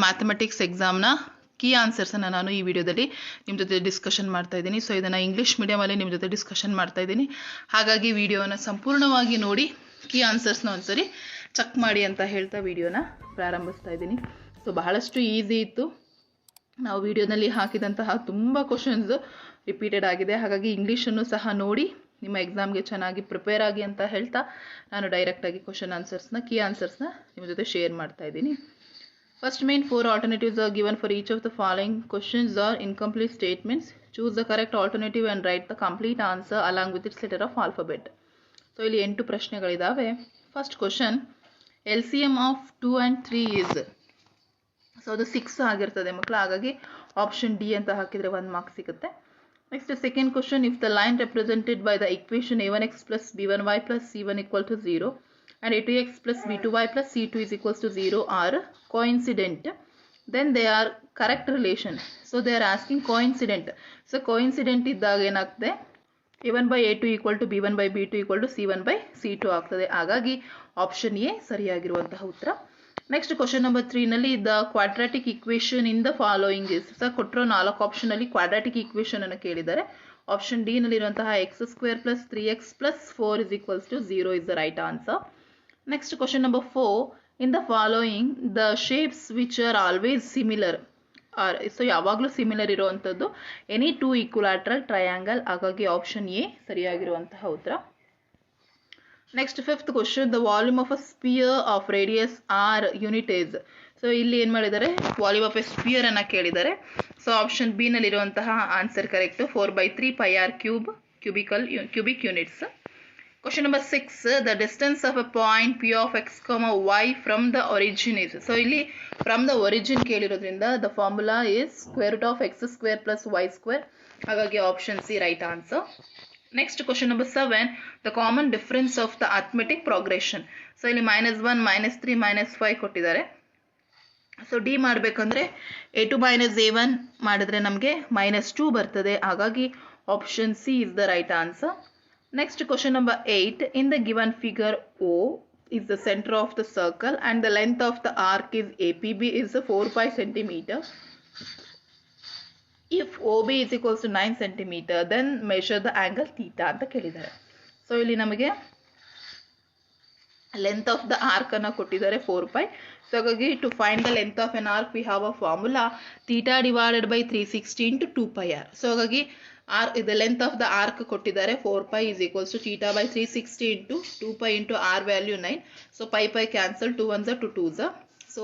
Mathematics ಎಕ್ಸಾಮ್ನ key ಆನ್ಸರ್ಸನ್ನು ನಾನು ಈ ವಿಡಿಯೋದಲ್ಲಿ ನಿಮ್ಮ ಜೊತೆ ಡಿಸ್ಕಷನ್ ಮಾಡ್ತಾ ಇದ್ದೀನಿ. ಸೊ ಇದನ್ನು ಇಂಗ್ಲೀಷ್ ಮೀಡಿಯಮಲ್ಲಿ ನಿಮ್ಮ ಜೊತೆ ಡಿಸ್ಕಷನ್ ಮಾಡ್ತಾ ಇದ್ದೀನಿ. ಹಾಗಾಗಿ ವಿಡಿಯೋನ ಸಂಪೂರ್ಣವಾಗಿ ನೋಡಿ ಕೀ ಆನ್ಸರ್ಸ್ನ ಒಂದ್ಸರಿ ಚೆಕ್ ಮಾಡಿ ಅಂತ ಹೇಳ್ತಾ ವಿಡಿಯೋನ ಪ್ರಾರಂಭಿಸ್ತಾ ಇದ್ದೀನಿ. ಸೊ ಬಹಳಷ್ಟು ಈಸಿ ಇತ್ತು. ನಾವು ವಿಡಿಯೋನಲ್ಲಿ ಹಾಕಿದಂತಹ ತುಂಬ ಕ್ವಶನ್ಸು ರಿಪೀಟೆಡ್ ಆಗಿದೆ. ಹಾಗಾಗಿ ಇಂಗ್ಲೀಷನ್ನು ಸಹ ನೋಡಿ ನಿಮ್ಮ ಎಕ್ಸಾಮ್ಗೆ ಚೆನ್ನಾಗಿ ಪ್ರಿಪೇರ್ ಆಗಿ ಅಂತ ಹೇಳ್ತಾ ನಾನು ಡೈರೆಕ್ಟಾಗಿ ಕೀ ಆನ್ಸರ್ಸ್ನ ನಿಮ್ಮ ಜೊತೆ ಶೇರ್ ಮಾಡ್ತಾ ಇದ್ದೀನಿ. First main 4 alternatives are given for each of the following questions are incomplete statements. Choose the correct alternative and write the complete answer along with its letter of alphabet. So ಇಲ್ಲಿ 8 ಪ್ರಶ್ನೆಗಳಿದಾವೆ. First question, LCM of 2 and 3 is. So ಅದು 6 ಆಗಿರ್ತದೆ ಮಕ್ಕಳು. ಹಾಗಾಗಿ option D ಅಂತ ಹಾಕಿದರೆ 1 mark ಸಿಗುತ್ತೆ. Next second question, if the line represented by the equation a1x plus b1y plus c1 equal to 0 and a2x plus b2y plus c2 is equals to 0 are coincident, then they are correct relation. So they are asking coincident. So coincident ಇದ್ದಾಗ ಏನಾಗ್ತದೆ, a1 by a2 equal to b1 by b2 equal to c1 by c2 ಆಗ್ತದೆ. ಹಾಗಾಗಿ option A ಸರಿಯಾಗಿರುವಂತಹ ಉತ್ತರ. Next question number 3 ನಲ್ಲಿ the quadratic equation in the following is. ಕೊಟ್ಟಿರೋ 4 option ಅಲ್ಲಿ quadratic equation ಅನ್ನು ಕೇಳಿದ್ದಾರೆ. ಆಪ್ಷನ್ ಡಿ ನಲ್ಲಿರುವಂತಹ x² plus 3x plus 4 is equals to 0 is the right answer. Next question number 4, in the following the shapes which are always similar are. So ಯಾವಾಗಲೂ similar ಇರುವಂಥದ್ದು any 2 equilateral triangle. ಹಾಗಾಗಿ option A ಸರಿಯಾಗಿರುವಂತಹ ಉತ್ತರ. Next fifth question, the volume of a sphere of radius R unit is. So ಇಲ್ಲಿ ಏನು ಮಾಡಿದ್ದಾರೆ, volume of a sphere ಅನ್ನ ಕೇಳಿದ್ದಾರೆ. ಸೊ ಆಪ್ಷನ್ ಬಿ ನಲ್ಲಿರುವಂತಹ answer correct, 4/3 pi r cube cubic units. Question number 6, the distance of a point p of x comma y from the origin is. So ಇಲ್ಲಿ from the origin ಕೇಳಿರೋದ್ರಿಂದ the formula is square root of x² plus y². ಹಾಗಾಗಿ option C right answer. Next question number 7, the common difference of the arithmetic progression. So ಇಲ್ಲಿ -1 -3 -5 ಕೊಟ್ಟಿದ್ದಾರೆ. So D ಮಾಡಬೇಕಂದ್ರೆ a2 a1 ಮಾಡಿದ್ರೆ ನಮಗೆ -2 ಬರ್ತದೆ. ಹಾಗಾಗಿ option C is the right answer. Next question number 8, in the given figure O is the center of the circle and the length of the arc is APB is 4 centimeter. If OB is equals to 9 centimeter, then measure the angle theta ಅಂತ ಕೇಳಿದ್ದಾರೆ. So ಇಲ್ಲಿ ನಮಗೆ length of the arc ಅನ್ನು ಕೊಟ್ಟಿದ್ದಾರೆ 4 so ಹಾಗಾಗಿ to find the length of an arc we have a formula theta divided by 360 into 2πr. So ಹಾಗಾಗಿ the length of the arc ಕೊಟ್ಟಿದ್ದಾರೆ 4 is equals to theta by 360 into 2 into r value 9. So pi cancel, 2 1s are 2 2s are. So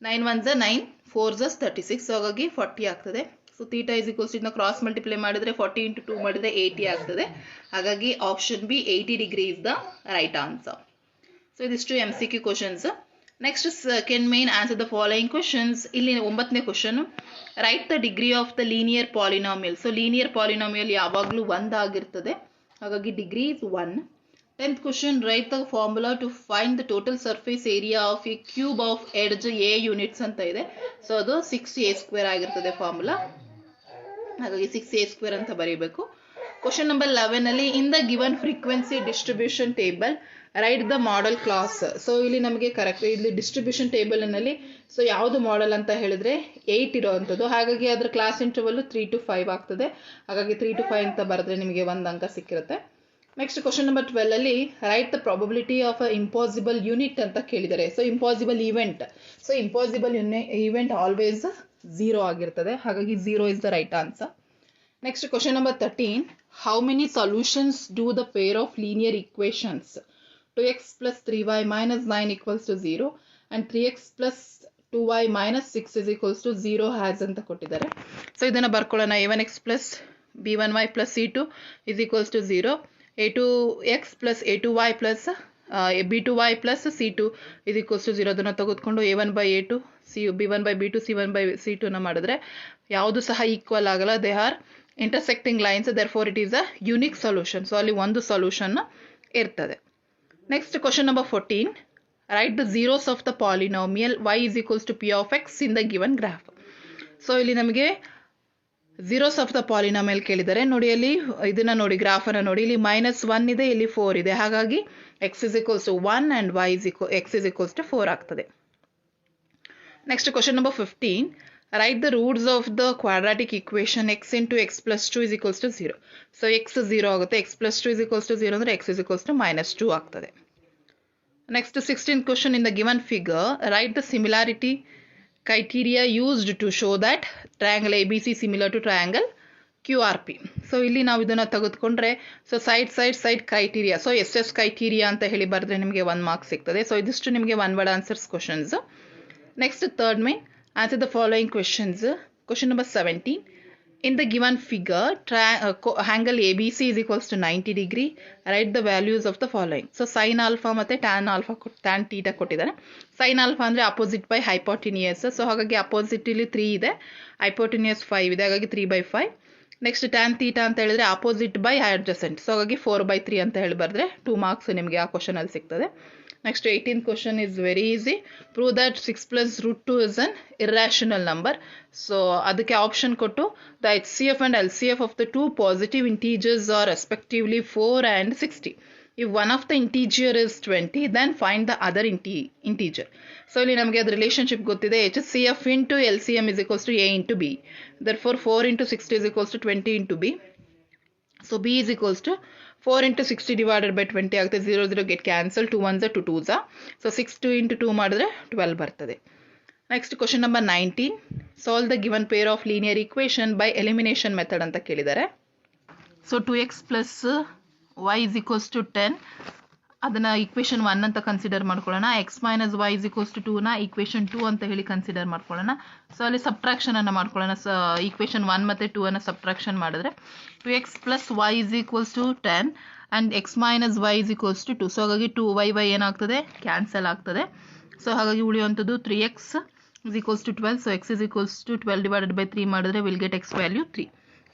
9 1s are 9, 4s are 36. So ಹಾಗಾಗಿ 40 ಆಗ್ತದೆ. So theta is equals to ಇದನ್ನ cross multiply ಮಾಡಿದ್ರೆ 40 into 2 ಮಾಡಿದ್ರೆ 80 ಆಗ್ತದೆ. ಹಾಗಾಗಿ option B 80 degree is the right answer. So ಇದಿಷ್ಟು MCQ questions. Next second main answer the following questions. ಇಲ್ಲಿ 9ನೇ question, right the degree of the linear polynomial. So linear polynomial ಯಾವಾಗಲೂ 1 ಆಗಿರ್ತದೆ. ಹಾಗಾಗಿ degree is 1. 10th question, right the formula to find the total surface area of A cube of edge A units ಅಂತ ಇದೆ. So ಅದು 6a² ಆಗಿರ್ತದೆ formula. ಹಾಗಾಗಿ 6a² ಅಂತ ಬರೀಬೇಕು. ಕ್ವಶನ್ ನಂಬರ್ 11 ಅಲ್ಲಿ, in the given frequency distribution table right the model class. So ಇಲ್ಲಿ ನಮಗೆ ಕರೆಕ್ಟ್ ಇಲ್ಲಿ ಡಿಸ್ಟ್ರಿಬ್ಯೂಷನ್ ಟೇಬಲ್ನಲ್ಲಿ ಸೊ ಯಾವುದು ಮಾಡೆಲ್ ಅಂತ ಹೇಳಿದ್ರೆ 8 ಇರೋವಂಥದ್ದು. ಹಾಗಾಗಿ ಅದರ ಕ್ಲಾಸ್ ಇಂಟರ್ವಲ್ 3 to 5 ಆಗ್ತದೆ. ಹಾಗಾಗಿ 3 to 5 ಅಂತ ಬರೆದ್ರೆ ನಿಮಗೆ 1 ಅಂಕ ಸಿಕ್ಕಿರುತ್ತೆ. ನೆಕ್ಸ್ಟ್ ಕ್ವಶನ್ ನಂಬರ್ 12 ಅಲ್ಲಿ, right the probability of a impossible unit ಅಂತ ಕೇಳಿದ್ದಾರೆ. So impossible event. So impossible event always 0 ಆಗಿರ್ತದೆ. ಹಾಗಾಗಿ 0 is the right answer. Next question number 13, how many solutions do the pair of linear equations 2x plus 3y minus 9 equals to 0 and 3x plus 2y minus 6 is equals to 0 has ಅಂತ ಕೊಟ್ಟಿದ್ದಾರೆ. So ಇದನ್ನು ಬರ್ಕೊಳ್ಳೋಣ. a1x plus b1y plus c2 is equals to 0, a2x plus a2y plus b2y plus c2 is equals to 0. ಅದನ್ನು ತೆಗೆದುಕೊಂಡು a1 by a2 b1 by b2 c1 by c2 ನ ಮಾಡಿದ್ರೆ ಯಾವುದು ಸಹ equal ಆಗಲ್ಲ. They are intersecting lines, therefore it is a unique solution. So ಅಲ್ಲಿ ಒಂದು solution ಇರ್ತದೆ. Next question number 14, write the zeros of the polynomial y is equals to p of x in the given graph. So ಇಲ್ಲಿ ನಮಗೆ zeros of the polynomial ಕೇಳಿದ್ದಾರೆ. ನೋಡಿ ಅಲ್ಲಿ ಇದನ್ನ ನೋಡಿ, ಗ್ರಾಫ್ ಅನ್ನು ನೋಡಿ. ಇಲ್ಲಿ -1 ಇದೆ, ಇಲ್ಲಿ 4 ಇದೆ. ಹಾಗಾಗಿ x is equals to 1 and x is equals to 4 ಆಗ್ತದೆ. Next, question number 15. Write the roots of the quadratic equation x into x plus 2 is equals to 0. So x 0 ಆಗುತ್ತೆ, x plus 2 is equals to 0 ಅಂದರೆ x is equals to minus 2 ಆಗ್ತದೆ. Next, 16th question. In the given figure, write the similarity criteria used to show that triangle ABC similar to triangle QRP. So ಇಲ್ಲಿ ನಾವು ಇದನ್ನು ತೆಗೆದುಕೊಂಡ್ರೆ so side criteria, so SS criteria ಅಂತ ಹೇಳಿ ಬರೆದ್ರೆ ನಿಮಗೆ 1 marks ಸಿಗ್ತದೆ. ಸೊ ಇದಿಷ್ಟು ನಿಮಗೆ one word answers questions. Next, third main, answer the following questions. Question number 17. In the given figure, angle ABC is equals to 90 degree. Write the values of the following. So sin alpha ಮತ್ತೆ tan theta ಕೊಟ್ಟಿದ್ದಾರೆ. sin alpha ಅಂದರೆ opposite by hypotenuse. So ಹಾಗಾಗಿ opposite ಇಲ್ಲಿ 3 ಇದೆ, hypotenuse 5 ಇದೆ, ಹಾಗಾಗಿ 3/5. Next tan theta ಅಂತ ಹೇಳಿದ್ರೆ opposite by adjacent. ಸೊ ಹಾಗಾಗಿ 4/3 ಅಂತ ಹೇಳಿ ಬರೆದ್ರೆ 2 ಮಾರ್ಕ್ಸ್ ನಿಮಗೆ ಆ ಕ್ವಶನ್ ಅಲ್ಲಿ ಸಿಗ್ತದೆ. Next, 18th question is very easy. Prove that 6 plus root 2 is an irrational number. So ಅದಕ್ಕೆ ಆಪ್ಷನ್ ಕೊಟ್ಟು the HCF and LCF of the two positive integers are respectively 4 and 60. If one of the integer is 20, then find the other integer. So ಇಲ್ಲಿ ನಮಗೆ ಅದು relationship ಗೊತ್ತಿದೆ. HCF into LCM is equals to A into B. Therefore 4 into 60 is equals to 20 into B. So B is equals to 4 into 60 divided by 20 ಆಗುತ್ತೆ. 0 get cancelled, 2 1s 2 2s. So 6 into 2 ಮಾಡಿದ್ರೆ 12 ಬರ್ತದೆ. Next, question number 19. Solve the given pair of linear equation by elimination method ಅಂತ ಕೇಳಿದ್ದಾರೆ. So 2x plus y is equals to 10. ಅದನ್ನ equation 1 ಅಂತ consider ಮಾಡ್ಕೊಳ್ಳೋಣ. x minus y is equals to 2 ನ equation 2 ಅಂತ ಹೇಳಿ ಕನ್ಸಿಡರ್ ಮಾಡ್ಕೊಳ್ಳೋಣ. ಸೊ ಅಲ್ಲಿ ಸಬ್ಟ್ರಾಕ್ಷನ್ ಅನ್ನು ಮಾಡ್ಕೊಳ್ಳೋಣ. ಈಕ್ವೇಷನ್ 1 ಮತ್ತೆ 2 ಅನ್ನು ಸಬ್ಟ್ರಾಕ್ಷನ್ ಮಾಡಿದ್ರೆ 2x plus y is equals to 10 and x minus y is equals to 2. So ಹಾಗಾಗಿ 2y ಏನಾಗ್ತದೆ, ಕ್ಯಾನ್ಸಲ್ ಆಗ್ತದೆ. ಸೊ ಹಾಗಾಗಿ ಉಳಿಯುವಂಥದ್ದು 3x is equals to 12. So x is equals to 12 divided by 3 ಮಾಡಿದ್ರೆ will get x value 3.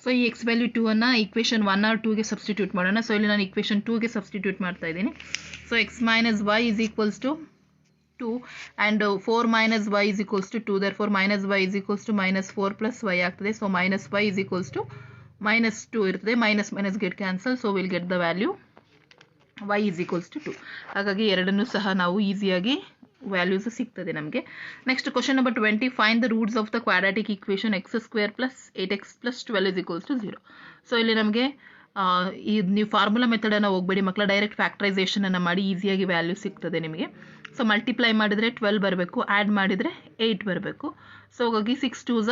So ಈ x value 2 ಅನ್ನು equation 1 or 2 ಗೆ substitute ಮಾಡೋಣ. So ಇಲ್ಲಿ ನಾನು ಈಕ್ವೇಷನ್ 2 ಗೆ ಸಬ್ಸ್ಟಿಟ್ಯೂಟ್ ಮಾಡ್ತಾ ಇದ್ದೀನಿ. So x minus y is equals to 2 and 4 minus y is equals to 2. Therefore minus y is equals to minus 4 plus y ಆಗ್ತದೆ. So minus y is equals to minus 2 ಇರ್ತದೆ. minus get cancel. So we'll get the value y is equals to 2. ಹಾಗಾಗಿ ಎರಡನ್ನೂ ಸಹ ನಾವು ಈಸಿಯಾಗಿ values ಸಿಗ್ತದೆ ನಮಗೆ. Next, question number 20. Find the roots of the quadratic equation x square plus 8x plus 12 is equals to 0. So ಇಲ್ಲಿ ನಮಗೆ ಈ ನೀವು ಫಾರ್ಮುಲಾ ಮೆಥಡನ್ನು ಹೋಗಬೇಡಿ ಮಕ್ಕಳ, ಡೈರೆಕ್ಟ್ ಫ್ಯಾಕ್ಟರೈಸೇಷನ್ ಅನ್ನು ಮಾಡಿ ಈಸಿಯಾಗಿ ವ್ಯಾಲ್ಯೂ ಸಿಗ್ತದೆ ನಿಮಗೆ. ಸೊ ಮಲ್ಟಿಪ್ಲೈ ಮಾಡಿದರೆ 12 ಬರಬೇಕು, ಆ್ಯಡ್ ಮಾಡಿದರೆ 8 ಬರಬೇಕು. ಸೊ ಹಾಗಾಗಿ 6 2s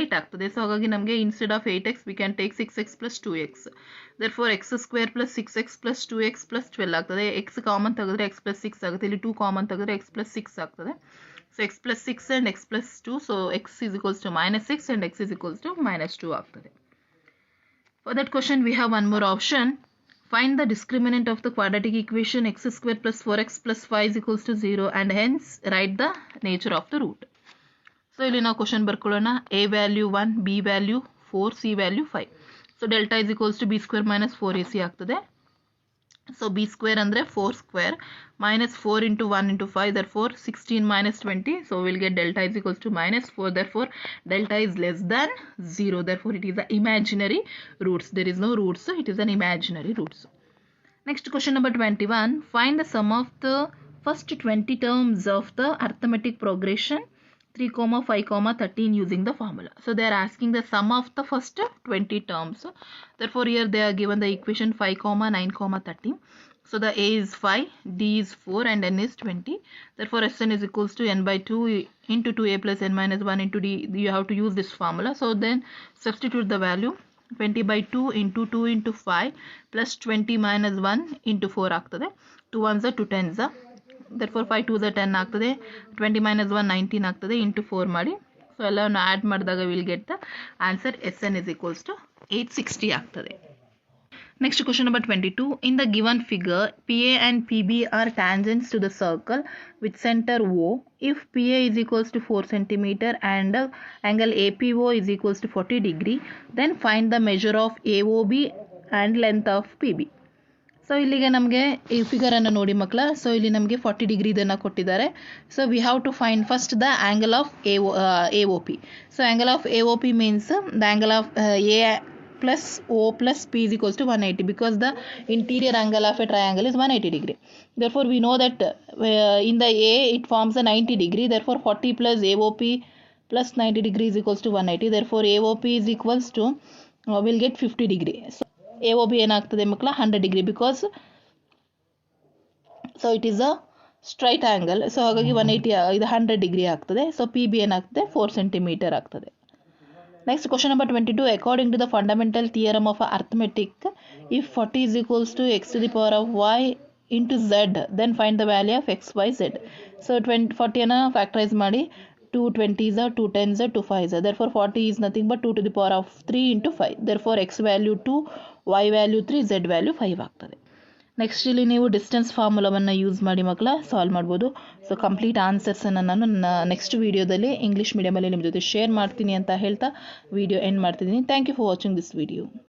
8 ಆಗ್ತದೆ. ಸೊ ಹಾಗಾಗಿ ನಮಗೆ instead of 8x we can take 6x plus 2x. therefore x square plus 6x plus 2x plus 12 ಆಗ್ತದೆ. x ಕಾಮನ್ ತೆಗೆದ್ರೆ x ಪ್ಲಸ್ 6 ಆಗುತ್ತೆ. ಇಲ್ಲಿ 2 ಕಾಮನ್ ತೆಗೆದ್ರೆ x ಪ್ಲಸ್ 6 ಆಗ್ತದೆ. So x plus 6 and x plus 2. So x is equals to minus 6 and x is equals to minus 2 ಆಗ್ತದೆ. For that question we have one more option. Find the discriminant of the quadratic equation x square plus 4x plus 5 is equals to 0 and hence write the nature of the root. So ಇಲ್ಲಿ ನಾವು question ಬರ್ಕೊಳ್ಳೋಣ. a value 1, b value 4, c value 5. So delta is equals to b square minus 4ac ಆಗ್ತದೆ. So b square ಅಂದರೆ 4 square minus 4 into 1 into 5, therefore 16 minus 20. So we'll get delta is equals to minus 4. Therefore delta is less than 0. Therefore it is the imaginary roots. There is no roots, so it is an imaginary roots. Next, question number 21. Find the sum of the first 20 terms of the arithmetic progression 3, 5, 13 using the formula. So they are asking the sum of the first 20 terms. Therefore here they are given the equation 5, 9, 13. So the a is 5, d is 4 and n is 20. Therefore Sn is equals to n by 2 into 2a plus n minus 1 into d. You have to use this formula. So then substitute the value. 20 by 2 into 2 into 5 plus 20 minus 1 into 4 ಆಗ್ತದೆ. 2 1s are 2 10s. Therefore 5 2s are 10 ಆಗ್ತದೆ. 20 minus 1 19 ಆಗ್ತದೆ. into 4 ಮಾಡಿ. So ಎಲ್ಲವನ್ನು add ಮಾಡಿದಾಗ will get the answer Sn is equals to 860 ಆಗ್ತದೆ. Next, question number 22. In the given figure, PA and PB are tangents to the circle with center O. If PA is equals to 4 cm and angle APO is equals to 40 degree, then find the measure of AOB and length of PB. So ಇಲ್ಲಿಗೆ ನಮಗೆ ಈ ಫಿಗರನ್ನು ನೋಡಿ ಮಕ್ಕಳ. So ಇಲ್ಲಿ ನಮಗೆ 40 degree ಇದನ್ನು ಕೊಟ್ಟಿದ್ದಾರೆ. So we have to find first the angle of AOP. So angle of AOP means the angle of plus O plus P is equals to 180 because the interior angle of a triangle is 180 degree. Therefore, we know that in the A it forms a 90 degree. Therefore, 40 plus AOP plus 90 degree is equals to 180. Therefore, AOP is equals to we'll get 50 degree. So, AOP ಏನಾಗ್ತದೆ ಮಕ್ಕಳ 100 degree because so it is a straight angle. So ಹಾಗಾಗಿ 180 ಇದು 100 degree ಆಗ್ತದೆ. So PB ಏನಾಗ್ತದೆ 4 centimeter ಆಗ್ತದೆ. Next question number 22. According to the fundamental theorem of arithmetic, if 40 is equals to x to the power of y into z, then find the value of x, y, z. So 40 ಅನ್ನ factorize ಮಾಡಿ 2 20s are 2 10s are 2 5s are. Therefore 40 is nothing but 2 to the power of 3 into 5. Therefore x value 2, y value 3, z value 5 ಆಗ್ತದೆ. Next ಇಲ್ಲಿ ನೀವು distance ಫಾರ್ಮುಲಾವನ್ನು use ಮಾಡಿ ಮಕ್ಕಳ solve ಮಾಡ್ಬೋದು. So complete ಆನ್ಸರ್ಸನ್ನು ನಾನು ನನ್ನ ನೆಕ್ಸ್ಟ್ ವೀಡಿಯೋದಲ್ಲಿ ಇಂಗ್ಲೀಷ್ ಮೀಡಿಯಮಲ್ಲಿ ನಿಮ್ಮ ಜೊತೆ ಶೇರ್ ಮಾಡ್ತೀನಿ ಅಂತ ಹೇಳ್ತಾ ವಿಡಿಯೋ ಎಂಡ್ ಮಾಡ್ತಿದ್ದೀನಿ. Thank you for watching this video.